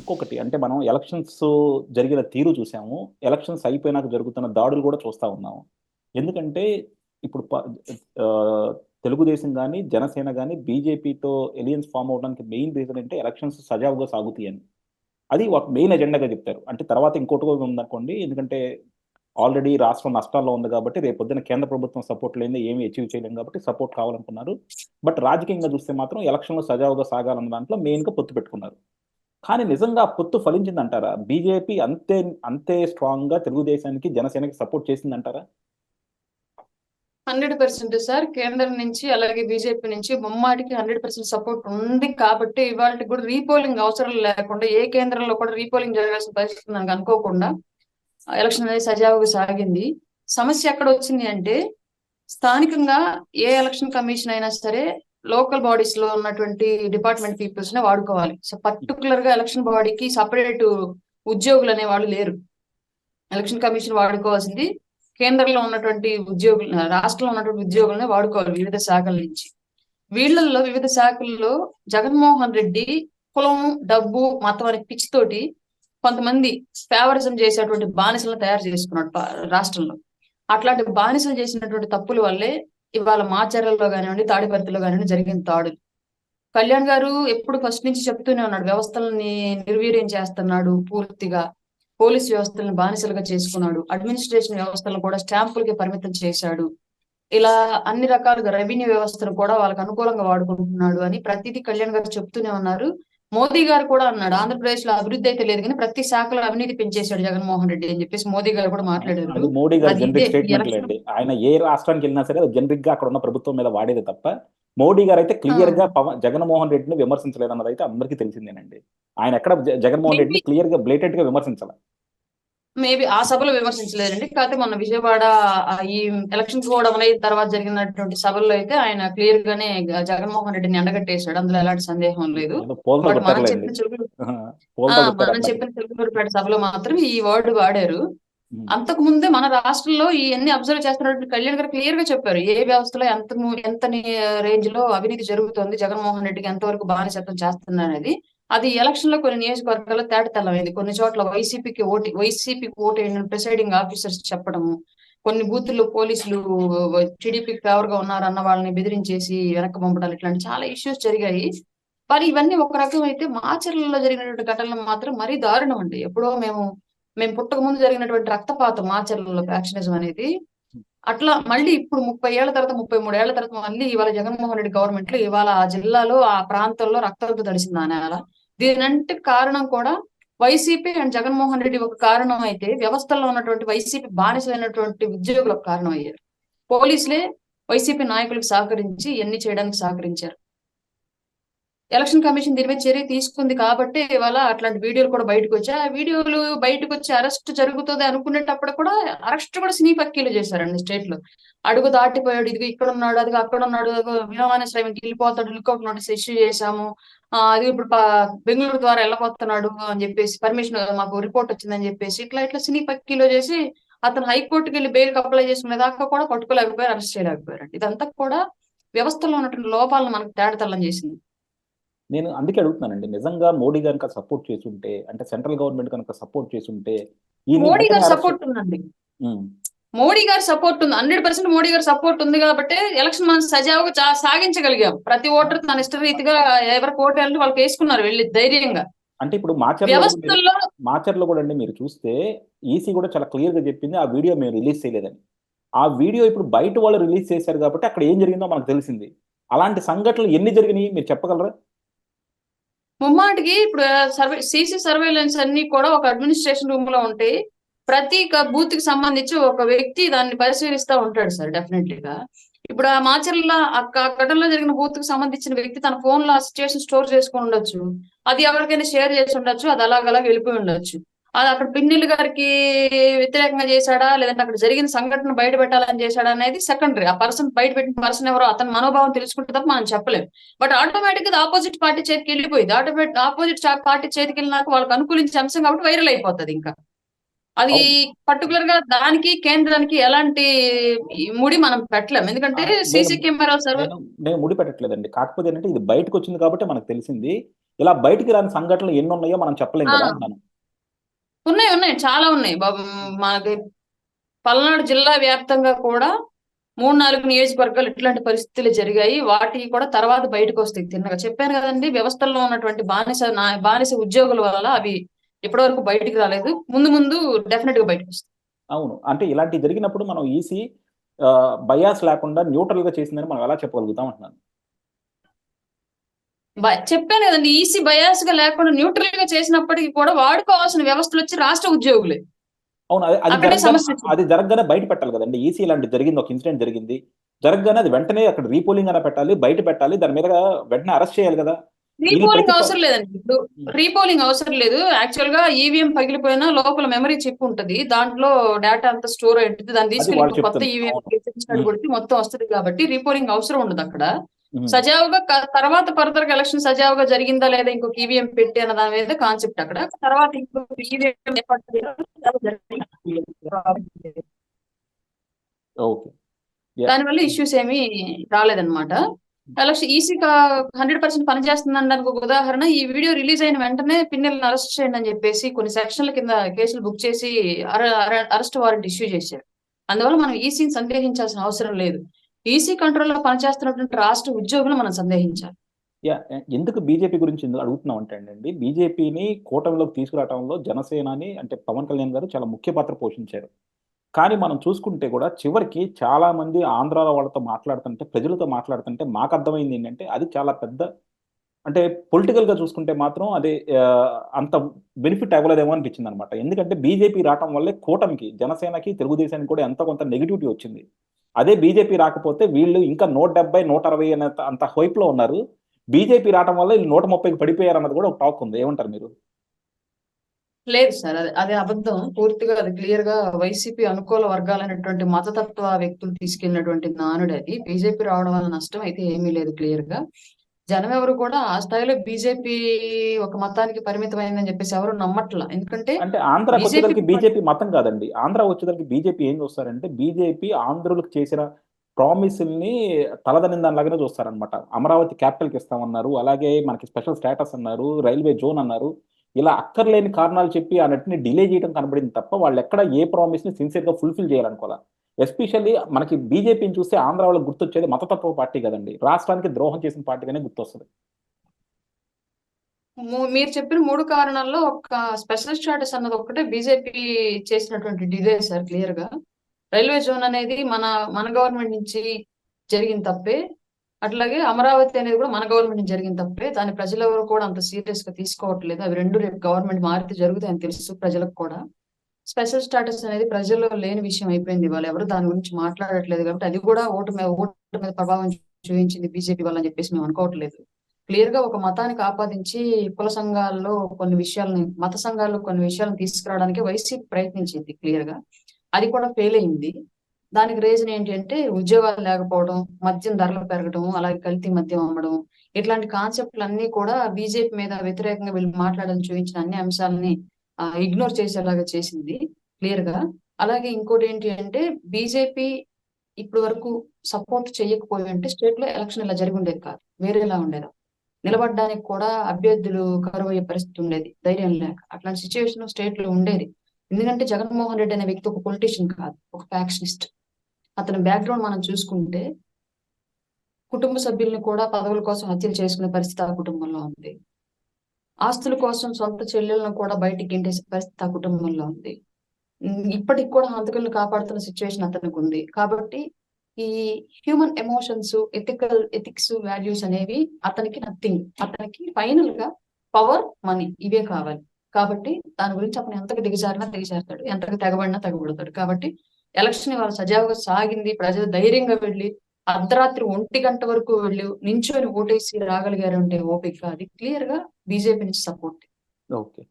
ఇంకొకటి అంటే మనం ఎలక్షన్స్ జరిగిన తీరు చూసాము. ఎలక్షన్స్ అయిపోయినాక జరుగుతున్న దాడులు కూడా చూస్తా ఉన్నాము. ఎందుకంటే ఇప్పుడు ఆహ్, తెలుగుదేశం గాని, జనసేన గాని బీజేపీతో ఎలియన్స్ ఫార్మ్ అవ్వడానికి మెయిన్ రీజన్ అంటే ఎలక్షన్స్ సజావుగా సాగుతాయని. అది ఒక మెయిన్ ఎజెండాగా చెప్తారు. అంటే తర్వాత ఇంకోటి కూడా ఉందనుకోండి. ఎందుకంటే ఆల్రెడీ రాష్ట్రం నష్టాల్లో ఉంది కాబట్టి రేపొద్దున కేంద్ర ప్రభుత్వం సపోర్ట్ లేనిదే ఏమి అచీవ్ చేయలేం కాబట్టి సపోర్ట్ కావాలనుకున్నారు. బట్ రాజకీయంగా చూస్తే మాత్రం ఎలక్షన్‌లు సజావుగా సాగాలన్న దాంట్లో మెయిన్‌గా పొత్తు పెట్టుకున్నారు. కానీ నిజంగా ఆ పొత్తు ఫలించిందంటారా? బీజేపీ అంతే స్ట్రాంగ్‌గా తెలుగుదేశానికి, జనసేనకి సపోర్ట్ చేసిందంటారా? 100% సార్. కేంద్రం నుంచి అలాగే బీజేపీ నుంచి ముమ్మాటికి 100% సపోర్ట్ ఉంది కాబట్టి ఇవాళకి కూడా రీపోలింగ్ అవసరం లేకుండా ఏ కేంద్రంలో కూడా రీపోలింగ్ జరగాల్సిన పరిస్థితి మనకు అనుకోకుండా ఎలక్షన్ అనేది సజావుగా సాగింది. సమస్య ఎక్కడ వచ్చింది అంటే స్థానికంగా ఏ ఎలక్షన్ కమిషన్ అయినా సరే లోకల్ బాడీస్ లో ఉన్నటువంటి డిపార్ట్మెంట్ పీపుల్స్ నే వాడుకోవాలి. సో పర్టికులర్ గా ఎలక్షన్ బాడీకి సపరేట్ ఉద్యోగులు అనే వాళ్ళు లేరు. ఎలక్షన్ కమిషన్ వాడుకోవాల్సింది కేంద్రంలో ఉన్నటువంటి ఉద్యోగులు, రాష్ట్రంలో ఉన్నటువంటి ఉద్యోగులనే వాడుకోవాలి వివిధ శాఖల నుంచి. వీళ్ళల్లో వివిధ శాఖల్లో జగన్మోహన్ రెడ్డి కులం, డబ్బు, మతం అనే పిచ్చితోటి కొంతమంది ఫేవరిజం చేసేటువంటి బానిసలను తయారు చేసుకున్నాడు రాష్ట్రంలో. అట్లాంటి బానిసలు చేసినటువంటి తప్పుల వల్లే ఇవాళ మాచర్లలో కానివ్వండి, తాడిపత్రిలో కానివ్వండి జరిగిన దాడులు. కళ్యాణ్ గారు ఎప్పుడు ఫస్ట్ నుంచి చెప్తూనే ఉన్నాడు, వ్యవస్థలని నిర్వీర్యం చేస్తున్నాడు పూర్తిగా, పోలీస్ వ్యవస్థలను బానిసలుగా చేసుకున్నాడు, అడ్మినిస్ట్రేషన్ వ్యవస్థలను కూడా స్టాంపులకి పరిమితం చేశాడు, ఇలా అన్ని రకాలుగా రెవెన్యూ వ్యవస్థను కూడా వాళ్ళకి అనుకూలంగా వాడుకుంటున్నాడు అని ప్రతిదీ కళ్యాణ్ గారు చెప్తూనే ఉన్నారు. మోదీ గారు కూడా అన్నాడు, ఆంధ్రప్రదేశ్ లో అభివృద్ధి అయితే లేదు కానీ ప్రతి శాఖలో అవినీతి పెంచేశాడు జగన్మోహన్ రెడ్డి అని చెప్పేసి మోదీ గారు కూడా మాట్లాడారు. అది మోడీ గారి అది ఇదే జనరిక్ స్టేట్మెంట్ ఎలక్షన్. లేండి. ఆయన ఏ రాష్ట్రానికి వెళ్ళినా సరే అది జనరిక్ గా అక్కడ ఉన్న ప్రభుత్వం మీద వాడేదే తప్ప మోడీ గారు అయితే క్లియర్ గా జగన్మోహన్ రెడ్డిని విమర్శించలేదన్నది అయితే అందరికీ తెలిసిందేనండి. ఆయన ఎక్కడ జగన్మోహన్ రెడ్డిని క్లియర్ గా బ్లేటెంట్ గా విమర్శించాలి. మేబీ ఆ సభలో విమర్శించలేదండి. కాకపోతే మొన్న విజయవాడ ఈ ఎలక్షన్ కూడా అయిన తర్వాత జరిగినటువంటి సభల్లో అయితే ఆయన క్లియర్ గానే జగన్మోహన్ రెడ్డిని ఎండగట్టేశాడు. అందులో ఎలాంటి సందేహం లేదు. ఏదో పోల్తో బట్ మనం కొట్టారులేండి. చెప్పిన చిలుకూరు పోల్తో కొట్టారు మనం అందరినీ. చెప్పిన చిలుకూరుపేట సభలో మాత్రం ఈ వర్డ్ వాడారు. అంతకు ముందే మన రాష్ట్రంలో ఇవన్నీ అబ్జర్వ్ చేస్తున్నటువంటి కళ్యాణ్ గారు క్లియర్ గా చెప్పారు ఏ వ్యవస్థలో ఎంత రేంజ్ లో అవినీతి జరుగుతోంది, జగన్మోహన్ రెడ్డికి ఎంతవరకు బానిసత్వం చేస్తున్నారు అనేది. అది ఎలక్షన్ లో కొన్ని నియోజకవర్గాల్లో తేటతెల్లమైంది. కొన్ని చోట్ల వైసీపీకి ఓటు ప్రిసైడింగ్ ఆఫీసర్స్ చెప్పడము, కొన్ని బూతుల్లో పోలీసులు టీడీపీకి ఫేవర్ గా ఉన్నారన్న వాళ్ళని బెదిరించేసి వెనక్కి పంపడాలు, ఇట్లాంటి చాలా ఇష్యూస్ జరిగాయి. మరి ఇవన్నీ ఒక రకం అయితే మాచర్లలో జరిగినటువంటి ఘటనలు మాత్రం మరీ దారుణం అండి. ఎప్పుడో మేము పుట్టక ముందు జరిగినటువంటి రక్తపాతం మాచర్లలో ఫ్యాక్షనిజం అనేది. అట్లా మళ్ళీ ఇప్పుడు 30 ఏళ్ల తర్వాత 33 ఏళ్ల తర్వాత మళ్ళీ ఇవాళ జగన్మోహన్ రెడ్డి గవర్నమెంట్ లో ఇవాళ ఆ జిల్లాలో ఆ ప్రాంతంలో రక్తంతో తడిసింది ఆ నేల. దీనంటే కారణం కూడా వైసీపీ అండ్ జగన్మోహన్ రెడ్డి ఒక కారణం అయితే, వ్యవస్థల్లో ఉన్నటువంటి వైసీపీ బానిసైనటువంటి ఉద్యోగులు ఒక కారణం అయ్యారు. పోలీసులే వైసీపీ నాయకులకు సహకరించి ఇవన్నీ చేయడానికి సహకరించారు. ఎలక్షన్ కమిషన్ దీని మీద చర్య తీసుకుంది కాబట్టి ఇవాళ అట్లాంటి వీడియోలు కూడా బయటకు వచ్చాయి. ఆ వీడియోలు బయటకు వచ్చి అరెస్ట్ జరుగుతుంది అనుకునేటప్పుడు కూడా అరెస్ట్ కూడా సినీ పక్కీలు చేశారండి స్టేట్ లో. అడుగు దాటిపోయాడు, ఇదిగో ఇక్కడ ఉన్నాడు, అది అక్కడ ఉన్నాడు, విమానాశ్రయంకి వెళ్ళిపోతాడు, లుకౌట్ నోటీస్ ఇష్యూ చేశాము, అది ఇప్పుడు బెంగళూరు ద్వారా వెళ్ళిపోతున్నాడు అని చెప్పేసి పర్మిషన్ మాకు రిపోర్ట్ వచ్చిందని చెప్పేసి ఇట్లా ఇట్లా సినీ పక్కీలో చేసి అతను హైకోర్టుకి వెళ్ళి బెయిల్ అప్లై చేసుకునే దాకా కూడా పట్టుకోలేకపోయారు, అరెస్ట్ చేయలేకపోయారు. ఇదంతా కూడా వ్యవస్థలో ఉన్నటువంటి లోపాలను మనకు తేడతల్లం చేసింది. నేను అందుకే అడుగుతున్నానండి. నిజంగా మోడీ కనుక సపోర్ట్ చేసుంటే, అంటే సెంట్రల్ గవర్నమెంట్ కనుక సపోర్ట్ చేసుంటే ఈయన్ని మోడీ వెంటనే గారి అరెస్ట్. సపోర్ట్ ఉందండి. మోడీ గారి సపోర్ట్ ఉంది, 100% మోడీ గారి సపోర్ట్ ఉంది కాబట్టి ఎలక్షన్ మనం సజావుగా సాగించగలిగాం. ప్రతి ఓటర్ తన ఇష్ట రీతిగా ఎవరికి ఓటు వెళ్ళి వాళ్ళకి వేసుకున్నారు వెళ్ళి ధైర్యంగా. అంటే ఇప్పుడు మాచర్లో కూడా అండి మీరు చూస్తే ఈసీ కూడా చాలా క్లియర్ గా చెప్పింది ఆ వీడియో మేము రిలీజ్ చేయలేదని. ఆ వీడియో ఇప్పుడు బయట వాళ్ళు రిలీజ్ చేశారు కాబట్టి అక్కడ ఏం జరిగిందో మనకు తెలిసింది. అలాంటి సంఘటనలు ఎన్ని జరిగినాయి మీరు చెప్పగలరా? ముమ్మాటికి ఇప్పుడు సీసీ సర్వేలెన్స్ అన్ని కూడా ఒక అడ్మినిస్ట్రేషన్ రూమ్ లో ఉంటాయి. ప్రతి బూత్ కి సంబంధించి ఒక వ్యక్తి దాన్ని పరిశీలిస్తా ఉంటాడు సార్ డెఫినెట్లీగా. ఇప్పుడు ఆ మాచర్ల ఘటనలో జరిగిన బూత్ కి సంబంధించిన వ్యక్తి తన ఫోన్ లో ఆ సిచ్యువేషన్ స్టోర్ చేసుకుని ఉండొచ్చు, అది ఎవరికైనా షేర్ చేసి ఉండొచ్చు, అది అలాగలా వెళ్ళిపోయి ఉండొచ్చు. అది అక్కడ పిన్నెల్లి గారికి వ్యతిరేకంగా చేశాడా లేదంటే అక్కడ జరిగిన సంఘటన బయట పెట్టాలని చేశాడా అనేది సెకండరీ. ఆ పర్సన్ బయట పెట్టిన పర్సన్ ఎవరో అతని మనోభావం తెలుసుకుంటే తప్ప మనం చెప్పలేం. బట్ ఆటోమేటిక్ గా ఆపోజిట్ పార్టీ చేతికి వెళ్ళిపోయింది. ఆపోజిట్ పార్టీ చేతికి వెళ్ళినాక వాళ్ళకి అనుకూలించే అంశం కాబట్టి వైరల్ అయిపోతుంది ఇంకా. అది అవును. పర్టికులర్ గా దానికి కేంద్రానికి ఎలాంటి ముడి మనం పెట్టలేం, ఆ, ఎందుకంటే నేను సీసీ కెమెరా సర్వర్ నేను నేను ముడి పెట్టట్లేదండి. కాకపోతే ఏంటంటే ఇది బయటకు వచ్చింది కాబట్టి మనకు తెలిసింది. ఇలా బయటికి రాని సంఘటనలు ఎన్ని ఉన్నాయో మనం చెప్పలేం కదా అంటాను. ఉన్నాయి ఉన్నాయి చాలా ఉన్నాయి బాబు. మనకి పల్నాడు జిల్లా వ్యాప్తంగా కూడా 3-4 నియోజకవర్గాలు ఇట్లాంటి పరిస్థితులు జరిగాయి. వాటి కూడా తర్వాత బయటకు వస్తాయి. తిన్నగా చెప్పాను కదండి, వ్యవస్థల్లో ఉన్నటువంటి బానిస ఉద్యోగుల వల్ల అవి ఇప్పటివరకు బయటికి రాలేదు. ముందు ముందు డెఫినెట్ గా బయటకు వస్తాయి. అవును. అంటే ఇలాంటివి జరిగినప్పుడు మనం ఈసీ బయాస్ లేకుండా న్యూట్రల్ గా చేసిందని మనం ఎలా చెప్పగలుగుతాం అంటున్నాను. చెప్పాను కదండి, ఈసీ బయాస్ గా లేకుండా న్యూట్రల్ గా చేసినప్పటికీ కూడా వాడుకోవాల్సిన వ్యవస్థలు వచ్చి రాష్ట్ర ఉద్యోగులే. అవును. అది అక్కడే సమస్య వచ్చింది. అది జరగగానే బయట పెట్టాలి కదండి. ఈసీ ఇలాంటి జరిగింది, ఒక ఇన్సిడెంట్ జరిగింది, జరగగానే అది వెంటనే అక్కడ రీపోలింగ్ అనే పెట్టాలి, బయట పెట్టాలి, దాని మీద వెంటనే అరెస్ట్ చేయాలి కదా. వీళ్ళు రీపోలింగ్ అవసరం లేదండి. ఇప్పుడు రీపోలింగ్ అవసరం లేదు. యాక్చువల్ గా ఈవీఎం పగిలిపోయినా లోపల మెమరీ చిప్ ఉంటది, దాంట్లో డేటా అంతా స్టోర్ అయింటుంది. దాన్ని అది తీసుకెళ్లి వాళ్ళు కొత్త చెప్తున్నారు. ఈవీఎం అవును. కొడితే మొత్తం వస్తుంది కాబట్టి రీపోలింగ్ అవసరం ఉండదు అక్కడ. ఉమ్. సజావుగా తర్వాత ఫర్దర్ గా ఎలక్షన్ సజావుగా జరిగిందా లేదా ఇంకొక ఈవీఎం పెట్టి అన్న దాని మీద కాన్సెప్ట్ అక్కడ. తర్వాత ఇంకొక ఈవీఎం ఓకే. దానివల్ల ఇష్యూస్ ఏమీ రాలేదన్నమాట. ఎలక్షన్ ఈసీ 100% పనిచేస్తుందనడానికి ఒక ఉదాహరణ, ఈ వీడియో రిలీజ్ అయిన వెంటనే పిన్నెల్ని అరెస్ట్ చేయండి అని చెప్పేసి కొన్ని సెక్షన్ల కింద కేసులు బుక్ చేసి అరెస్ట్ వారెంట్ ఇష్యూ చేశారు. అందువల్ల మనం ఈసీని సందేహించాల్సిన అవసరం లేదు. ఈసీ కంట్రోల్లో పనిచేస్తున్నటువంటి రాష్ట్ర ఉద్యోగులు మనం సందేహించాలి. ఎందుకు బీజేపీ గురించి ఎందుకు అడుగుతున్నాం అంటే అండి, బీజేపీని కూటమిలోకి తీసుకురావడంలో జనసేనని అంటే పవన్ కళ్యాణ్ గారు చాలా ముఖ్య పాత్ర పోషించారు. కానీ మనం చూసుకుంటే కూడా చివరికి చాలా మంది ఆంధ్రాల వాళ్ళతో మాట్లాడుతుంటే, ప్రజలతో మాట్లాడుతుంటే మాకు అర్థమైంది ఏంటంటే అది చాలా పెద్ద, అంటే పొలిటికల్‌గా చూసుకుంటే మాత్రం అది అంత బెనిఫిట్ అవ్వలేదేమో అనిపించింది అనమాట. ఎందుకంటే బీజేపీ రావటం వల్లే కూటమికి, జనసేనకి, తెలుగుదేశానికి కూడా ఎంతో కొంత నెగటివిటీ వచ్చింది. అదే బీజేపీ రాకపోతే వీళ్ళు ఇంకా 170, 160 అనేంత అంత హైప్‌లో ఉన్నారు. బీజేపీ రావటం వల్ల వీళ్ళు 130కి పడిపోయారన్నది కూడా ఒక టాక్ ఉంది. ఏమంటారు మీరు? లేదు సార్, అది అబద్ధం. పూర్తిగా అది క్లియర్ గా వైసీపీ అనుకూల వర్గాలైనటువంటి మతతత్వ వ్యక్తులు తీసుకెళ్లినటువంటి నానుడు అది. బీజేపీ రావడం వల్ల నష్టం అయితే ఏమీ లేదు. క్లియర్ గా జనం ఎవరు కూడా ఆ స్థాయిలో బీజేపీ ఒక మతానికి పరిమితమైందని చెప్పేసి ఎవరు నమ్మట్ల. ఎందుకంటే అంటే ఆంధ్రాకి బీజేపీ వచ్చేసరికి బీజేపీ మతం కాదండి. ఆంధ్ర వచ్చేసరికి బీజేపీ ఏం చూస్తారంటే, బీజేపీ ఆంధ్రులకు చేసిన ప్రామిసుల్ని తలదన్నిన దానిలాగానే చూస్తారనమాట. అమరావతి క్యాపిటల్‌కి ఇస్తామన్నారు. అలాగే మనకి స్పెషల్ స్టేటస్ అన్నారు. రైల్వే జోన్ అన్నారు. ఇలా అక్కర్లేని కారణాలు చెప్పి ఆ నటిని డిలే చేయడం కనబడింది తప్ప వాళ్ళెక్కడ ఏ ప్రామిస్‌ని సిన్సియర్‌గా ఫుల్‌ఫిల్ చేయాలనుకోలా. ఎస్పెషల్లీ మనకి బీజేపీని చూస్తే ఆంధ్ర వాళ్ళకి గుర్తొచ్చేది మతతత్వ పార్టీ కదండీ. రాష్ట్రానికి ద్రోహం చేసిన పార్టీగానే గుర్తొస్తది. మీరు చెప్పిన 3 కారణాల్లో ఒక స్పెషల్ స్టాటస్ అన్నది ఒక్కటే బీజేపీ చేసినటువంటి డిలే సార్. క్లియర్ గా రైల్వే జోన్ అనేది మన మన గవర్నమెంట్ నుంచి జరిగిన తప్పే. అట్లాగే అమరావతి అనేది కూడా మన గవర్నమెంట్ నుంచి జరిగిన తప్పే. దాని ప్రజలెవరు కూడా అంత సీరియస్ గా తీసుకోవట్లేదు. అవి రెండు రేపు గవర్నమెంట్ మారితే జరుగుతాయని తెలుసు ప్రజలకు కూడా. స్పెషల్ స్టాటస్ అనేది ప్రజల్లో లేని విషయం అయిపోయింది. వాళ్ళు ఎవరు దాని గురించి మాట్లాడట్లేదు కాబట్టి అది కూడా ఓటు మీద ప్రభావం చూపించింది బీజేపీ వల్ల అని చెప్పేసి మేము అనుకోవట్లేదు. క్లియర్ గా ఒక మతానికి ఆపాదించి కుల సంఘాల్లో కొన్ని విషయాలని, మత సంఘాల్లో కొన్ని విషయాలను తీసుకురావడానికి వైసీపీ ప్రయత్నించింది క్లియర్ గా. అది కూడా ఫెయిల్ అయింది. దానికి రీజన్ ఏంటి అంటే ఉద్యోగాలు లేకపోవడం, మద్యం ధరలు పెరగడం, అలాగే కల్తీ మద్యం అమ్మడం, ఇట్లాంటి కాన్సెప్ట్లు అన్ని కూడా బీజేపీ మీద వ్యతిరేకంగా వీళ్ళు మాట్లాడాలని చూపించిన అన్ని అంశాలని ఇగ్నోర్ చేసేలాగా చేసింది క్లియర్ గా. అలాగే ఇంకోటి ఏంటి అంటే బీజేపీ ఇప్పటి వరకు సపోర్ట్ చేయకపోయి అంటే స్టేట్ లో ఎలక్షన్ ఇలా జరిగి ఉండేది కాదు, వేరేలా ఉండేది. నిలబడడానికి కూడా అభ్యర్థులు కరువయ్యే పరిస్థితి ఉండేది, ధైర్యం లేక. అట్లాంటి సిచ్యువేషన్ స్టేట్ లో ఉండేది. ఎందుకంటే జగన్మోహన్ రెడ్డి అనే వ్యక్తి ఒక పొలిటీషియన్ కాదు, ఒక ఫ్యాక్షనిస్ట్. అతని బ్యాక్గ్రౌండ్ మనం చూసుకుంటే కుటుంబ సభ్యుల్ని కూడా పదవుల కోసం హత్యలు చేసుకునే పరిస్థితి ఆ కుటుంబంలో ఉంది. ఆస్తుల కోసం సొంత చెల్లెలను కూడా బయటికి గెంటేసే పరిస్థితి ఆ కుటుంబంలో ఉంది. ఇప్పటికి కూడా హంతకులను కాపాడుతున్న సిచ్యువేషన్ అతనికి ఉంది. కాబట్టి ఈ హ్యూమన్ ఎమోషన్స్, ఎథిక్స్, వాల్యూస్ అనేవి అతనికి నథింగ్. అతనికి ఫైనల్ గా పవర్, మనీ ఇవే కావాలి. కాబట్టి దాని గురించి అతను ఎంతకు దిగజారుతాడు, ఎంతకు తెగబడినా తెగబడతాడు. కాబట్టి ఎలక్షన్ ఇవాళ సజావుగా సాగింది. ప్రజలు ధైర్యంగా వెళ్ళి అర్ధరాత్రి 1 గంట వరకు వెళ్ళి నించొని ఓటేసి రాగలిగారు అంటే ఓపిక, అది క్లియర్ గా బీజేపీ నుంచి సపోర్ట్. ఓకే.